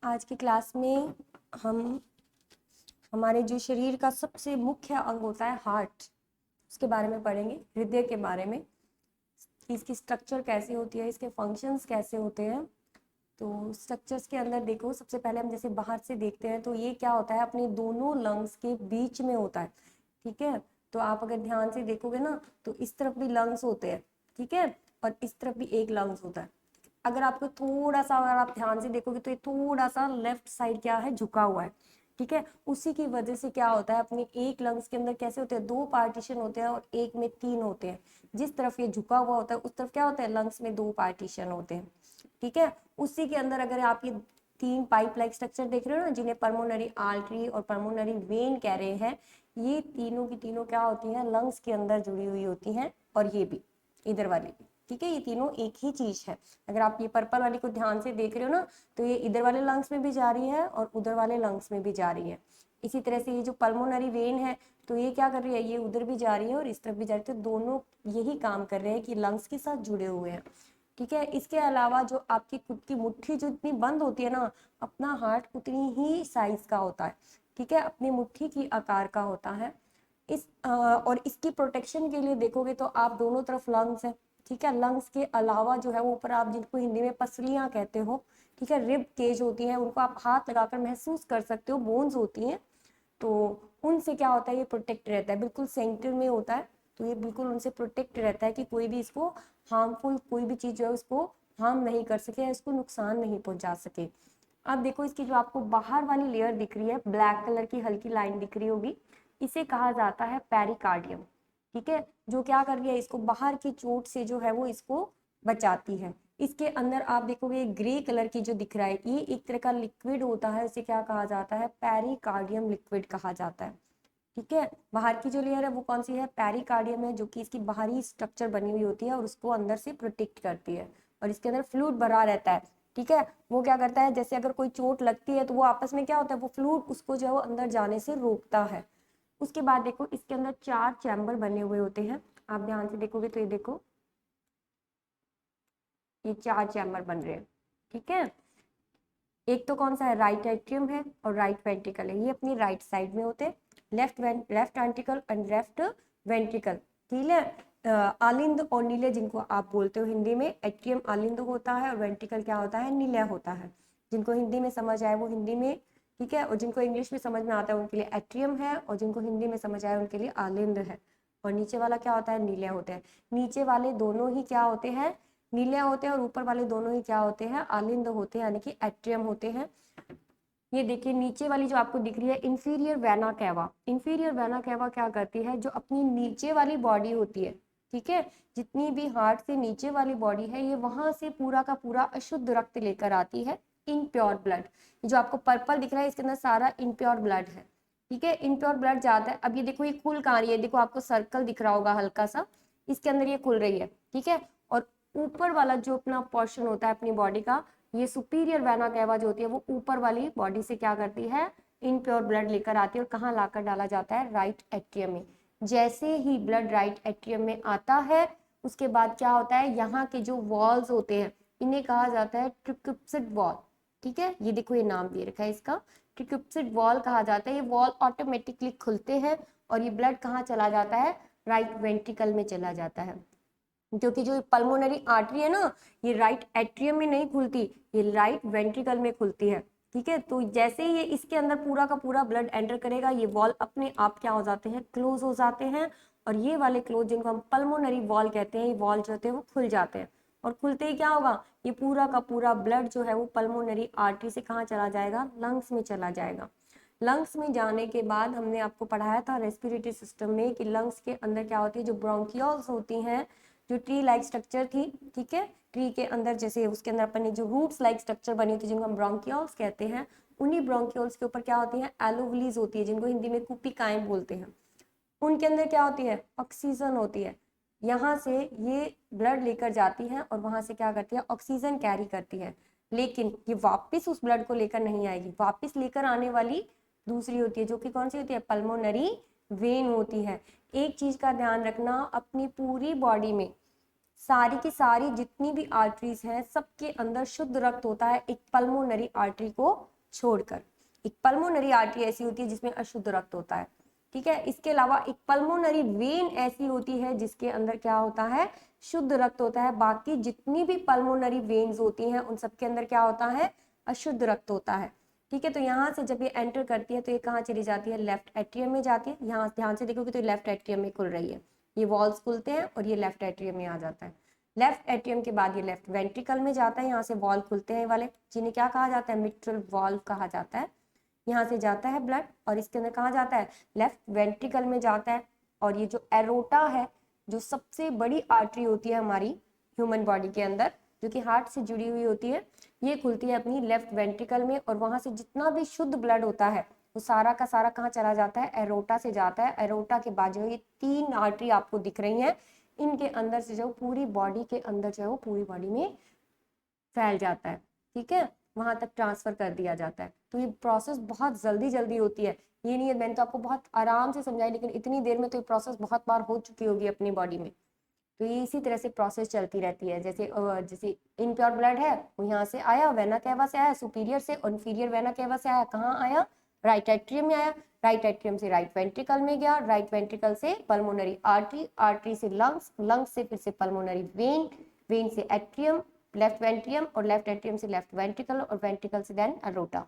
आज की क्लास में हम हमारे जो शरीर का सबसे मुख्य अंग होता है हार्ट, उसके बारे में पढ़ेंगे, हृदय के बारे में, इसकी स्ट्रक्चर कैसे होती है, इसके फंक्शंस कैसे होते हैं। तो स्ट्रक्चर्स के अंदर देखो, सबसे पहले हम जैसे बाहर से देखते हैं तो ये क्या होता है, अपने दोनों लंग्स के बीच में होता है। ठीक है, तो आप अगर ध्यान से देखोगे ना तो इस तरफ भी लंग्स होते हैं, ठीक है, और इस तरफ भी एक लंग्स होता है। अगर आपको थोड़ा सा, अगर आप ध्यान से देखोगे तो ये थोड़ा सा लेफ्ट साइड क्या है, झुका हुआ है। ठीक है, उसी की वजह से क्या होता है, अपने एक लंग्स के अंदर कैसे होते हैं, दो पार्टीशन होते हैं और एक में तीन होते हैं। जिस तरफ ये झुका हुआ होता है उस तरफ क्या होता है, लंग्स में दो पार्टीशन होते हैं। ठीक है, उसी के अंदर अगर आप ये तीन पाइप लाइक स्ट्रक्चर देख रहे हो ना, जिन्हें पल्मोनरी आर्टरी और पल्मोनरी वेन कह रहे हैं, ये तीनों की तीनों क्या होती हैं, लंग्स के अंदर जुड़ी हुई होती हैं। और ये भी, इधर वाली भी, ठीक है, ये तीनों एक ही चीज है। अगर आप ये पर्पल वाली को ध्यान से देख रहे हो ना तो ये इधर वाले लंग्स में भी जा रही है और उधर वाले लंग्स में भी जा रही है। इसी तरह से ये जो पल्मोनरी वेन है तो ये क्या कर रही है, ये उधर भी जा रही है और इस तरफ भी जा रही है। तो दोनों यही काम कर रहे हैं कि लंग्स के साथ जुड़े हुए हैं। ठीक है, इसके अलावा जो आपकी खुद की मुट्ठी जो इतनी बंद होती है ना, अपना हार्ट उतनी ही साइज का होता है। ठीक है, अपनी मुट्ठी की आकार का होता है। और इसकी प्रोटेक्शन के लिए देखोगे तो आप दोनों तरफ लंग्स है। ठीक है, लंग्स के अलावा जो है वो ऊपर आप जिनको हिंदी में पसलियां कहते हो, ठीक है, रिब केज होती हैं, उनको आप हाथ लगाकर महसूस कर सकते हो, बोन्स होती हैं। तो उनसे क्या होता है, ये प्रोटेक्ट रहता है, बिल्कुल सेंटर में होता है। तो ये बिल्कुल उनसे प्रोटेक्ट रहता है कि कोई भी इसको हार्मफुल, कोई भी चीज जो है उसको हार्म नहीं कर सके या इसको नुकसान नहीं पहुंचा सके। अब देखो, इसकी जो आपको बाहर वाली लेयर दिख रही है, ब्लैक कलर की हल्की लाइन दिख रही होगी, इसे कहा जाता है पेरिकार्डियम। ठीक है, जो क्या कर रही है, इसको बाहर की चोट से जो है वो इसको बचाती है। इसके अंदर आप देखोगे ग्रे कलर की जो दिख रहा है, ये एक तरह का लिक्विड होता है, इसे क्या कहा जाता है, पेरिकार्डियम लिक्विड कहा जाता है। ठीक है, बाहर की जो लेयर है वो कौन सी है, पेरिकार्डियम है, जो कि इसकी बाहरी स्ट्रक्चर बनी हुई होती है और उसको अंदर से प्रोटेक्ट करती है। और इसके अंदर फ्लूइड भरा रहता है। ठीक है, वो क्या करता है, जैसे अगर कोई चोट लगती है तो वो आपस में क्या होता है, वो फ्लूइड उसको जो है वो अंदर जाने से रोकता है। उसके बाद देखो, इसके अंदर चार चैम्बर बने हुए होते हैं। आप ध्यान से देखोगे तो ये देखो, ये चार चैम्बर बन रहे हैं। ठीक है, एक तो कौन सा है, राइट एट्रियम है और राइट वेंट्रिकल है, ये अपनी राइट साइड में होते हैं। Left ventricle and left ventricle. ठीक है, आलिंद और नीले जिनको आप बोलते हो हिंदी में, एट्रियम आलिंद होता है और वेंट्रिकल क्या होता है, नीला होता है। जिनको हिंदी में समझ आए वो हिंदी में, ठीक है, और जिनको इंग्लिश में समझ में आता है उनके लिए एट्रियम है, और जिनको हिंदी में समझ आए उनके लिए आलिंद है। और नीचे वाला क्या होता है, नीले होते हैं। नीचे वाले दोनों ही क्या होते हैं, नीले होते हैं, और ऊपर वाले दोनों ही क्या होते हैं, आलिंद होते हैं, यानी कि एट्रियम होते हैं। ये देखिए, नीचे वाली जो आपको दिख रही है inferior vena cava, inferior vena cava क्या करती है, जो अपनी नीचे वाली बॉडी होती है, ठीक है, जितनी भी हार्ट से नीचे वाली बॉडी है, ये वहां से पूरा का पूरा अशुद्ध रक्त लेकर आती है, इनप्योर ब्लड। जो आपको पर्पल दिख रहा है इसके अंदर सारा इनप्योर ब्लड है। ठीक है, इनप्योर ब्लड जाता है। अब ये देखो, ये खुल कहाँ रही है, देखो आपको सर्कल दिख रहा होगा हल्का सा, इसके अंदर ये खुल रही है। ठीक है, और ऊपर वाला जो अपना पोर्शन होता है अपनी बॉडी का, ये सुपीरियर वेना कैवा जो होती है वो ऊपर वाली बॉडी से क्या करती है, इनप्योर ब्लड लेकर आती है और कहाँ लाकर डाला जाता है, राइट एट्रियम में। जैसे ही ब्लड राइट एट्रियम में आता है, उसके बाद क्या होता है, यहाँ के जो वॉल्स होते हैं इन्हें कहा जाता है ट्रिक्यूप्सिड वॉल। ठीक है, ये देखो, ये नाम दे रखा है इसका, ट्रिक्यूप्सिड वॉल कहा जाता है। ये वॉल ऑटोमेटिकली खुलते हैं और ये ब्लड कहाँ चला जाता है, राइट वेंट्रिकल में चला जाता है। क्योंकि जो पल्मोनरी आर्टरी है ना, ये राइट एट्रियम में नहीं खुलती, ये राइट वेंट्रिकल में खुलती है। ठीक है, तो जैसे ही ये इसके अंदर पूरा का पूरा ब्लड एंटर करेगा, ये वॉल अपने आप क्या हो जाते हैं, क्लोज हो जाते हैं। और ये वाले क्लोज जिनको हम पल्मोनरी वॉल कहते हैं, ये वॉल जो होते हैं वो खुल जाते हैं। और खुलते ही क्या होगा, ये पूरा का पूरा ब्लड जो है वो पल्मोनरी आर्टरी से कहाँ चला जाएगा, लंग्स में चला जाएगा। लंग्स में जाने के बाद हमने आपको पढ़ाया था रेस्पिरेटरी सिस्टम में कि लंग्स के अंदर क्या होती है, जो ब्रोंकियोल्स होती हैं, जो ट्री लाइक स्ट्रक्चर थी। ठीक है, ट्री के अंदर जैसे उसके अंदर अपने जो रूट्स लाइक स्ट्रक्चर बनी होती है जिनको हम ब्रोंकियोल्स कहते हैं, उन्हीं ब्रोंकियोल्स के ऊपर क्या होती है, एलोवलीज होती है, जिनको हिंदी में कुपिकाएं बोलते हैं। उनके अंदर क्या होती है, ऑक्सीजन होती है। यहाँ से ये ब्लड लेकर जाती है और वहां से क्या करती है, ऑक्सीजन कैरी करती है। लेकिन ये वापस उस ब्लड को लेकर नहीं आएगी, वापस लेकर आने वाली दूसरी होती है, जो कि कौन सी होती है, पल्मोनरी वेन होती है। एक चीज का ध्यान रखना, अपनी पूरी बॉडी में सारी की सारी जितनी भी आर्टरीज हैं सबके अंदर शुद्ध रक्त होता है, एक पल्मोनरी आर्टरी को छोड़कर। एक पल्मोनरी आर्टरी ऐसी होती है जिसमें अशुद्ध रक्त होता है, ठीक है। इसके अलावा एक पल्मोनरी वेन ऐसी होती है जिसके अंदर क्या होता है, शुद्ध रक्त होता है। बाकी जितनी भी पल्मोनरी वेन्स होती हैं उन सबके अंदर क्या होता है, अशुद्ध रक्त होता है, ठीक है। तो यहाँ से जब ये एंटर करती है तो ये कहाँ चली जाती है, लेफ्ट एट्रियम में जाती है। यहाँ ध्यान से देखोगे तो लेफ्ट एट्रियम में खुल रही है, ये वॉल्स खुलते हैं और ये लेफ्ट एट्रियम में आ जाता है। लेफ्ट एट्रियम के बाद ये लेफ्ट वेंट्रिकल में जाता है, यहाँ से वॉल्व खुलते हैं वाले, जिन्हें क्या कहा जाता है, मिट्रल वॉल्व कहा जाता है। यहाँ से जाता है ब्लड और इसके अंदर कहाँ जाता है, लेफ्ट वेंट्रिकल में जाता है। और ये जो एरोटा है, जो सबसे बड़ी आर्टरी होती है हमारी ह्यूमन बॉडी के अंदर, जो कि हार्ट से जुड़ी हुई होती है, ये खुलती है अपनी लेफ्ट वेंट्रिकल में। और वहां से जितना भी शुद्ध ब्लड होता है वो सारा का सारा कहाँ चला जाता है, एरोटा से जाता है। एरोटा के बाद जो ये 3 आर्टरी आपको दिख रही हैं, इनके अंदर से जो पूरी बॉडी के अंदर जो है वो पूरी बॉडी में फैल जाता है, ठीक है, वहां तक ट्रांसफर कर दिया जाता है। तो ये प्रोसेस बहुत जल्दी जल्दी होती है, ये नहीं है, मैंने तो आपको बहुत आराम से समझाई, लेकिन इतनी देर में तो ये प्रोसेस बहुत बार हो चुकी होगी अपनी बॉडी में। तो ये इसी तरह से प्रोसेस चलती रहती है। जैसे जैसे इनप्योर ब्लड है वो यहाँ से आया, वेना कैवा से आया, सुपीरियर से, और इंफीरियर वेना कैवा से आया, कहाँ आया, राइट एट्रियम में आया, राइट एट्रियम से राइट वेंट्रिकल में गया, राइट वेंट्रिकल से पल्मोनरी आर्टरी, आर्टरी से लंग्स, लंग्स से फिर से पल्मोनरी वेन, वेन से एट्रियम, लेफ्ट वेंट्रियम, और लेफ्ट एट्रियम से लेफ्ट वेंट्रिकल, और वेंट्रिकल से देन एरोटा,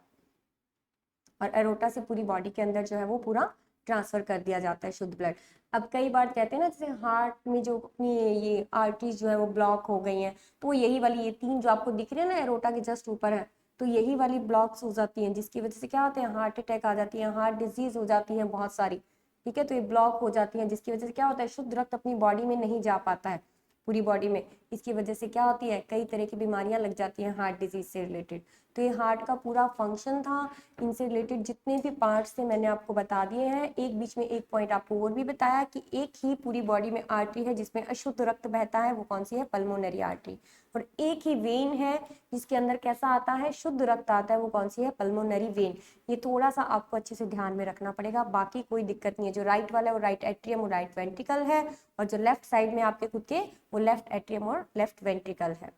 और एरोटा से पूरी बॉडी के अंदर जो है वो पूरा ट्रांसफर कर दिया जाता है शुद्ध ब्लड। अब कई बार कहते हैं ना, जैसे हार्ट में जो अपनी ये आर्टरीज जो है वो ब्लॉक हो गई हैं, तो यही वाली ये 3 जो आपको दिख रही है ना, एरोटा के जस्ट ऊपर है, तो यही वाली ब्लॉक्स हो जाती हैं, जिसकी वजह से क्या होता है, हार्ट अटैक आ जाती है, हार्ट डिजीज हो जाती है बहुत सारी, ठीक है। तो ये ब्लॉक हो जाती है, जिसकी वजह से क्या होता है, शुद्ध रक्त अपनी बॉडी में नहीं जा पाता है पूरी बॉडी में। इसकी वजह से क्या होती है, कई तरह की बीमारियां लग जाती हैं हार्ट डिजीज से रिलेटेड। तो ये हार्ट का पूरा फंक्शन था, इनसे रिलेटेड जितने भी पार्ट्स थे मैंने आपको बता दिए हैं। एक बीच में एक पॉइंट आपको और भी बताया कि एक ही पूरी बॉडी में आर्टरी है जिसमें अशुद्ध रक्त बहता है, वो कौन सी है, पल्मोनरी आर्टरी। और एक ही वेन है जिसके अंदर कैसा आता है, शुद्ध रक्त आता है, वो कौन सी है, पल्मोनरी वेन। ये थोड़ा सा आपको अच्छे से ध्यान में रखना पड़ेगा, बाकी कोई दिक्कत नहीं है। जो राइट वाला है वो राइट एट्रियम और राइट वेंट्रिकल है, और जो लेफ्ट साइड में आपके खुद के वो लेफ्ट एट्रियम और लेफ्ट वेंट्रिकल है।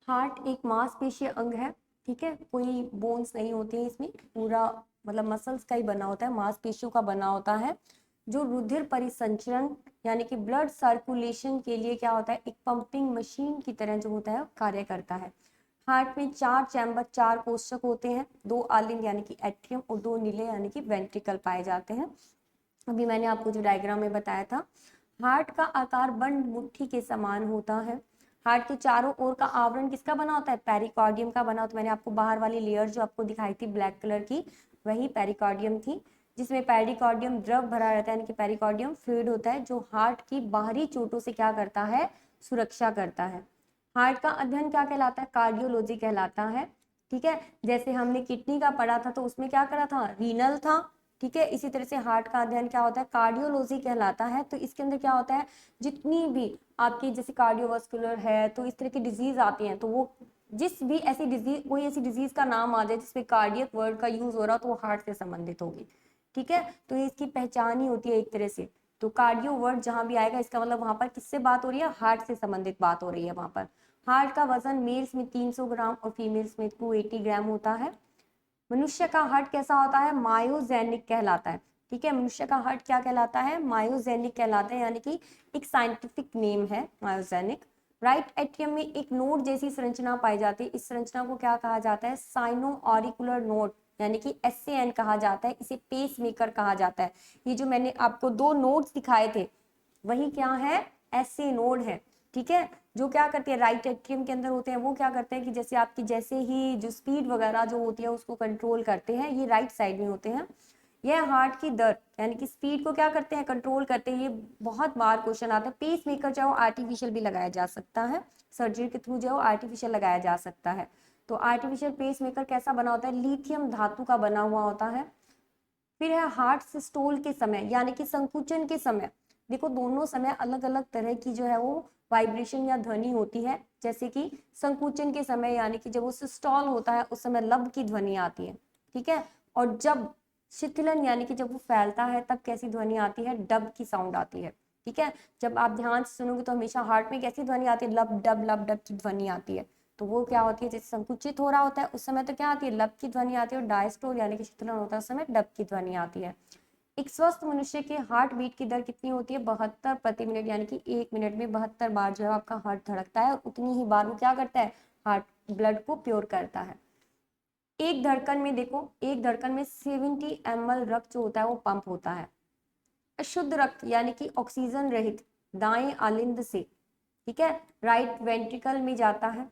हार्ट एक मांसपेशीय अंग है, ठीक है, कोई बोन्स नहीं होती है इसमें, पूरा मतलब मसल्स का ही बना होता है, मांसपेशियों का बना होता है, जो रुधिर परिसंचरण यानी कि ब्लड सर्कुलेशन के लिए क्या होता है, एक पंपिंग मशीन की तरह जो होता है कार्य करता है। हार्ट में 4 चैम्बर, 4 कोष्ठक होते हैं, 2 आलिंद यानी कि एट्रियम और 2 नीले यानी कि वेंट्रिकल पाए जाते हैं। अभी मैंने आपको जो डायग्राम में बताया था, हार्ट का आकार बंद मुट्ठी के समान होता है। हार्ट के चारों ओर का आवरण किसका बना होता है, पेरिकार्डियम का बना होता है। मैंने आपको बाहर वाली लेयर जो आपको दिखाई थी ब्लैक कलर की, वही पेरिकार्डियम थी, जिसमें पेरिकार्डियम द्रव भरा रहता है, यानी कि पेरिकार्डियम फ्लूइड होता है, जो हार्ट की बाहरी चोटों से क्या करता है, सुरक्षा करता है। हार्ट का अध्ययन क्या कहलाता है, कार्डियोलॉजी कहलाता है, ठीक है। जैसे हमने किडनी का पढ़ा था तो उसमें क्या करा था, रीनल था, ठीक है। इसी तरह से हार्ट का अध्ययन क्या होता है, कार्डियोलॉजी कहलाता है। तो इसके अंदर क्या होता है, जितनी भी आपकी जैसे कार्डियोवास्कुलर है, तो इस तरह की डिजीज आती हैं, तो वो जिस भी ऐसी डिजीज, कोई ऐसी डिजीज का नाम आ जाए जिसमें कार्डियक वर्ड का यूज हो रहा हो, तो वो हार्ट से संबंधित होगी, ठीक है। तो ये इसकी पहचान ही होती है एक तरह से। तो कार्डियो वर्ड जहां भी आएगा इसका मतलब वहां पर किससे बात हो रही है, हार्ट से संबंधित बात हो रही है वहां पर। हार्ट का वजन मेल्स में 300 ग्राम और फीमेल्स में 280 ग्राम होता है। मनुष्य का हार्ट कैसा होता है, मायोजेनिक कहलाता है, ठीक है। मनुष्य का हार्ट क्या कहलाता है, मायोजेनिक कहलाता है, यानी कि एक साइंटिफिक नेम है मायोजेनिक। राइट एट्रियम में एक नोड जैसी संरचना पाई जाती है, इस संरचना को क्या कहा जाता है, साइनो ऑरिकुलर नोड, यानी कि SAN कहा जाता है, इसे पेस मेकर कहा जाता है। ये जो मैंने आपको 2 नोड्स दिखाए थे वही क्या है, SA नोड है, ठीक है। जो क्या करते हैं, राइट एट्रियम के अंदर होते हैं, वो क्या करते हैं कि जैसे आपकी जैसे ही जो स्पीड वगैरह जो होती है उसको कंट्रोल करते हैं, ये राइट साइड में होते हैं। यह हार्ट की दर यानी कि स्पीड को क्या करते हैं, कंट्रोल करते हैं। ये बहुत बार क्वेश्चन आता है। पेस मेकर चाहे आर्टिफिशियल भी लगाया जा सकता है, सर्जरी के थ्रू जो आर्टिफिशियल लगाया जा सकता है। तो आर्टिफिशियल पेस मेकर कैसा बना होता है, लिथियम धातु का बना हुआ होता है। फिर है हार्ट सिस्टोल के समय यानी कि संकुचन के समय, देखो दोनों समय अलग अलग तरह की जो है वो वाइब्रेशन या ध्वनि होती है। जैसे कि संकुचन के समय यानी कि जब वो सिस्टोल होता है उस समय लब की ध्वनि आती है, ठीक है। और जब शिथिलन यानी कि जब वो फैलता है तब कैसी ध्वनि आती है, डब की साउंड आती है, ठीक है। जब आप ध्यान से सुनोगे तो हमेशा हार्ट में कैसी ध्वनि आती है, लब डब की ध्वनि आती है। तो वो क्या होती है, जैसे संकुचित हो रहा होता है उस समय तो क्या आती है, लब की ध्वनि आती है, और डायस्टोल यानी कि शीतलन होता है उस समय डब की ध्वनि आती है। एक स्वस्थ मनुष्य के हार्ट बीट की दर कितनी होती है, 72 प्रति मिनट, यानी कि 1 मिनट में 72 बार जो है आपका हार्ट धड़कता है, और उतनी ही बार वो क्या करता है, हार्ट ब्लड को प्योर करता है। एक धड़कन में देखो, एक धड़कन में 70 ml रक्त जो होता है वो पंप होता है। अशुद्ध रक्त यानी कि ऑक्सीजन रहित दाएं आलिंद से, ठीक है, राइट वेंट्रिकल में जाता है,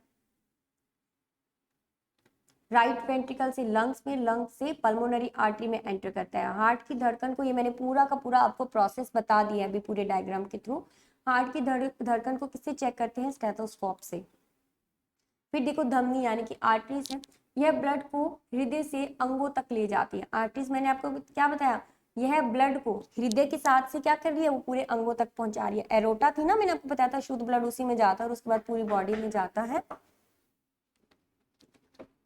राइट वेंट्रिकल से लंग्स में, लंग्स से पल्मोनरी आर्टरी में एंटर करता है। हार्ट की धड़कन को, ये मैंने पूरा का पूरा आपको प्रोसेस बता दिया है अभी पूरे डायग्राम के थ्रू। हार्ट की धड़कन को किससे चेक करते हैं, स्टेथोस्कोप से। फिर देखो धमनी यानी कि आर्टरीज है, यह ब्लड को हृदय से अंगों तक ले जाती है। आर्टरीज मैंने आपको क्या बताया, यह ब्लड को हृदय के साथ से क्या कर रही है, वो पूरे अंगों तक पहुंचा रही है। एरोटा थी ना, मैंने आपको बताया था शुद्ध ब्लड उसी में जाता है और उसके बाद पूरी बॉडी में जाता है।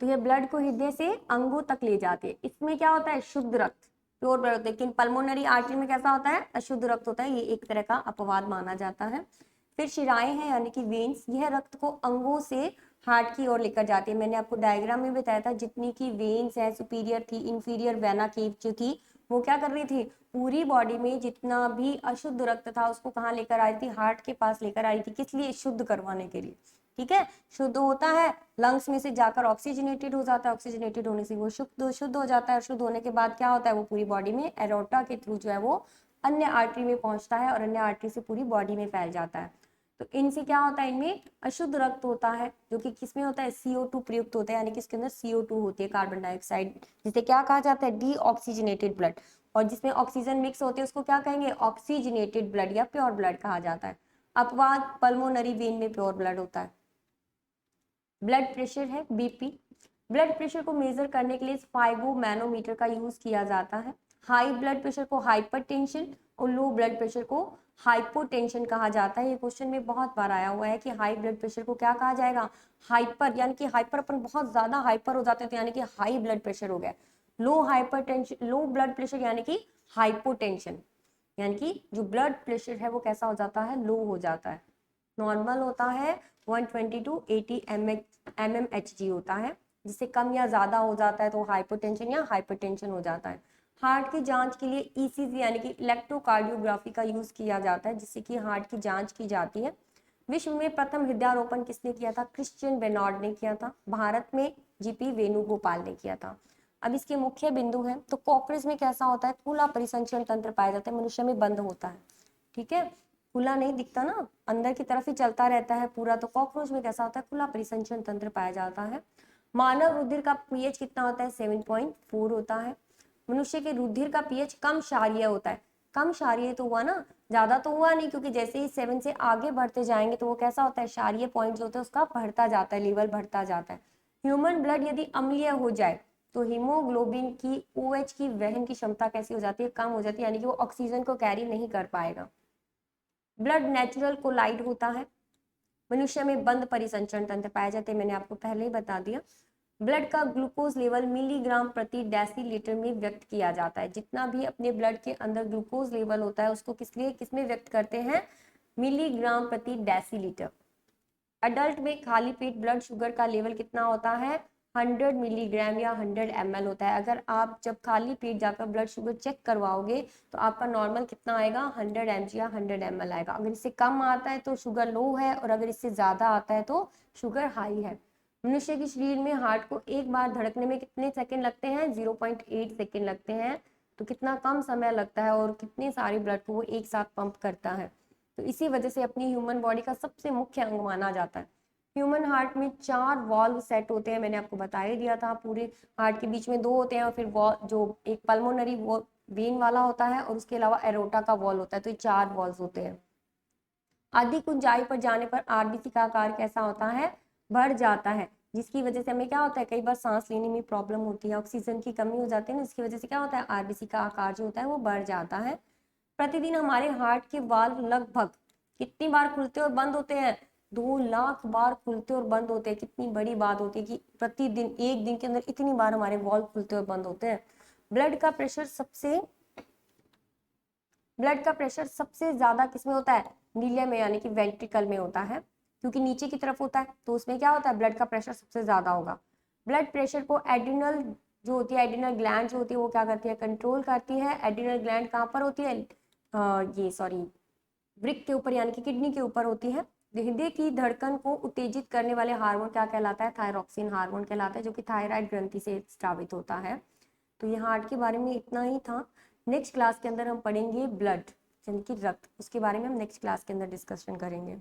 तो ये ब्लड को हृदय से अंगों तक ले जाती है। इसमें क्या होता है, शुद्ध रक्त, प्योर ब्लड होता है। लेकिन पल्मोनरी आर्टरी में कैसा होता है, अशुद्ध रक्त होता है। ये एक तरह का अपवाद माना जाता है। फिर शिराएं हैं यानी कि वेन्स, यह रक्त को अंगों से हार्ट की ओर लेकर जाती है। मैंने आपको डायग्राम में बताया था, जितनी की वेन्स है, सुपीरियर थी, इंफीरियर वेना केव जो थी, वो क्या कर रही थी, पूरी बॉडी में जितना भी अशुद्ध रक्त था उसको कहाँ लेकर आ रही थी, हार्ट के पास लेकर आ रही थी। किस लिए, शुद्ध करवाने के लिए। ठीक है, शुद्ध होता है, लंग्स में से जाकर ऑक्सीजनेटेड हो जाता है, ऑक्सीजनेटेड होने से वो शुद्ध हो जाता है, और शुद्ध होने के बाद क्या होता है, वो पूरी बॉडी में एरोटा के थ्रू जो है वो अन्य आर्टरी में पहुंचता है, और अन्य आर्टरी से पूरी बॉडी में फैल जाता है। तो इनसे क्या होता है, इनमें अशुद्ध रक्त होता है, जो कि किसमें होता है, CO2 प्रयुक्त होता है, यानी कि इसके अंदर CO2 होती है, कार्बन डाइऑक्साइड, जिसे क्या कहा जाता है, डीऑक्सीजनेटेड ब्लड। और जिसमें ऑक्सीजन मिक्स होती है उसको क्या कहेंगे, ऑक्सीजनेटेड ब्लड या प्योर ब्लड कहा जाता है। अपवाद पल्मोनरी वेन में प्योर ब्लड होता है। ब्लड प्रेशर है, BP। ब्लड प्रेशर को मेजर करने के लिए स्फाइगोमैनोमीटर का यूज किया जाता है। हाई ब्लड प्रेशर को हाइपरटेंशन और लो ब्लड प्रेशर को हाइपोटेंशन कहा जाता है। ये क्वेश्चन में बहुत बार आया हुआ है कि हाई ब्लड प्रेशर को क्या कहा जाएगा, हाइपर, यानी कि हाइपर अपन बहुत ज्यादा हाइपर हो जाते हैं तो यानी कि हाई ब्लड प्रेशर हो गया। लो हाइपरटेंशन, लो ब्लड प्रेशर यानी कि हाइपोटेंशन, यानी कि जो ब्लड प्रेशर है वो कैसा हो जाता है, लो हो जाता है। नॉर्मल होता है 120 टू 80 mmHg होता है, जिससे कम या ज्यादा हो जाता है तो हाइपोटेंशन या हाइपरटेंशन हो जाता है। हार्ट की जांच के लिए ECG यानी कि इलेक्ट्रोकार्डियोग्राफी का यूज किया जाता है, जिससे कि हार्ट की जांच की जाती है। विश्व में प्रथम हृदयारोपण किसने किया था, क्रिश्चियन बेनार्ड ने किया था। भारत में GP वेणुगोपाल ने किया था। अब इसके मुख्य बिंदु हैं, तो कॉकरेज में कैसा होता है, खुला परिसंचरण तंत्र पाया जाता है, मनुष्य में बंद होता है। ठीक है, खुला नहीं दिखता ना, अंदर की तरफ ही चलता रहता है पूरा। तो कॉकरोच में कैसा होता है, खुला परिसंचरण तंत्र पाया जाता है। मानव रुधिर का pH कितना होता है, 7.4 होता है। मनुष्य के रुधिर का pH कम क्षारीय होता है। कम क्षारीय तो हुआ ना, ज्यादा तो हुआ नहीं, क्योंकि जैसे ही 7 से आगे बढ़ते जाएंगे तो वो कैसा होता है, क्षारीय पॉइंट जो होता है उसका बढ़ता जाता है, लेवल बढ़ता जाता है। ह्यूमन ब्लड यदि अम्लीय हो जाए तो हीमोग्लोबिन की OH की वहन की क्षमता कैसी हो जाती है, कम हो जाती है, यानी कि वो ऑक्सीजन को कैरी नहीं कर पाएगा। ब्लड नेचुरल कोलाइड होता है। मनुष्य में बंद परिसंचरण तंत्र पाए जाते हैं, मैंने आपको पहले ही बता दिया। ब्लड का ग्लूकोज लेवल मिलीग्राम प्रति डेसीलीटर में व्यक्त किया जाता है। जितना भी अपने ब्लड के अंदर ग्लूकोज लेवल होता है उसको किसमें व्यक्त करते हैं, मिलीग्राम प्रति डेसीलीटर। अडल्ट में खाली पेट ब्लड शुगर का लेवल कितना होता है, 100 मिलीग्राम या 100 ml होता है। अगर आप जब खाली पेट जाकर ब्लड शुगर चेक करवाओगे तो आपका नॉर्मल कितना आएगा, 100 mg या 100 ml आएगा। अगर इससे कम आता है तो शुगर लो है, और अगर इससे ज्यादा आता है तो शुगर हाई है। मनुष्य के शरीर में हार्ट को एक बार धड़कने में कितने सेकंड लगते हैं, 0.8 सेकंड लगते हैं। तो कितना कम समय लगता है, और कितने सारे ब्लड को वो एक साथ पंप करता है। तो इसी वजह से अपनी ह्यूमन बॉडी का सबसे मुख्य अंग माना जाता है। ह्यूमन हार्ट में 4 वॉल्व सेट होते हैं, मैंने आपको बता ही दिया था। पूरे हार्ट के बीच में 2 होते हैं, और फिर जो एक पल्मोनरी वेन वाला होता है, और उसके अलावा एरोटा का वॉल्व होता है। तो ये 4 वॉल्व होते हैं। अधिक ऊंचाई पर जाने पर RBC का आकार कैसा होता है, बढ़ जाता है, जिसकी वजह से हमें क्या होता है, कई बार सांस लेने में प्रॉब्लम होती है, ऑक्सीजन की कमी हो जाती है ना, इसकी वजह से क्या होता है, RBC का आकार जो होता है वो बढ़ जाता है। प्रतिदिन हमारे हार्ट के वाल्व लगभग कितनी बार खुलते और बंद होते हैं, 2 लाख बार खुलते और बंद होते हैं। कितनी बड़ी बात होती है कि प्रतिदिन एक दिन के अंदर इतनी बार हमारे वाल्व खुलते और बंद होते हैं। ब्लड का प्रेशर सबसे ब्लड का प्रेशर सबसे ज्यादा किसमें होता है? नीलिया में, यानी कि वेंट्रिकल में होता है, क्योंकि नीचे की तरफ होता है, तो उसमें क्या होता है? ब्लड का प्रेशर सबसे ज्यादा होगा। ब्लड प्रेशर को एड्रिनल जो होती है, एड्रिनल ग्लैंड जो होती है वो क्या करती है? कंट्रोल करती है। एड्रिनल ग्लैंड कहाँ पर होती है? ये सॉरी वृक्क के ऊपर, यानी कि किडनी के ऊपर होती है। हृदय की धड़कन को उत्तेजित करने वाले हार्मोन क्या कहलाता है? थायरॉक्सिन हार्मोन कहलाता है, जो कि थायराइड ग्रंथि से स्रावित होता है। तो ये हार्ट के बारे में इतना ही था। नेक्स्ट क्लास के अंदर हम पढ़ेंगे ब्लड, यानी कि रक्त, उसके बारे में हम नेक्स्ट क्लास के अंदर डिस्कशन करेंगे।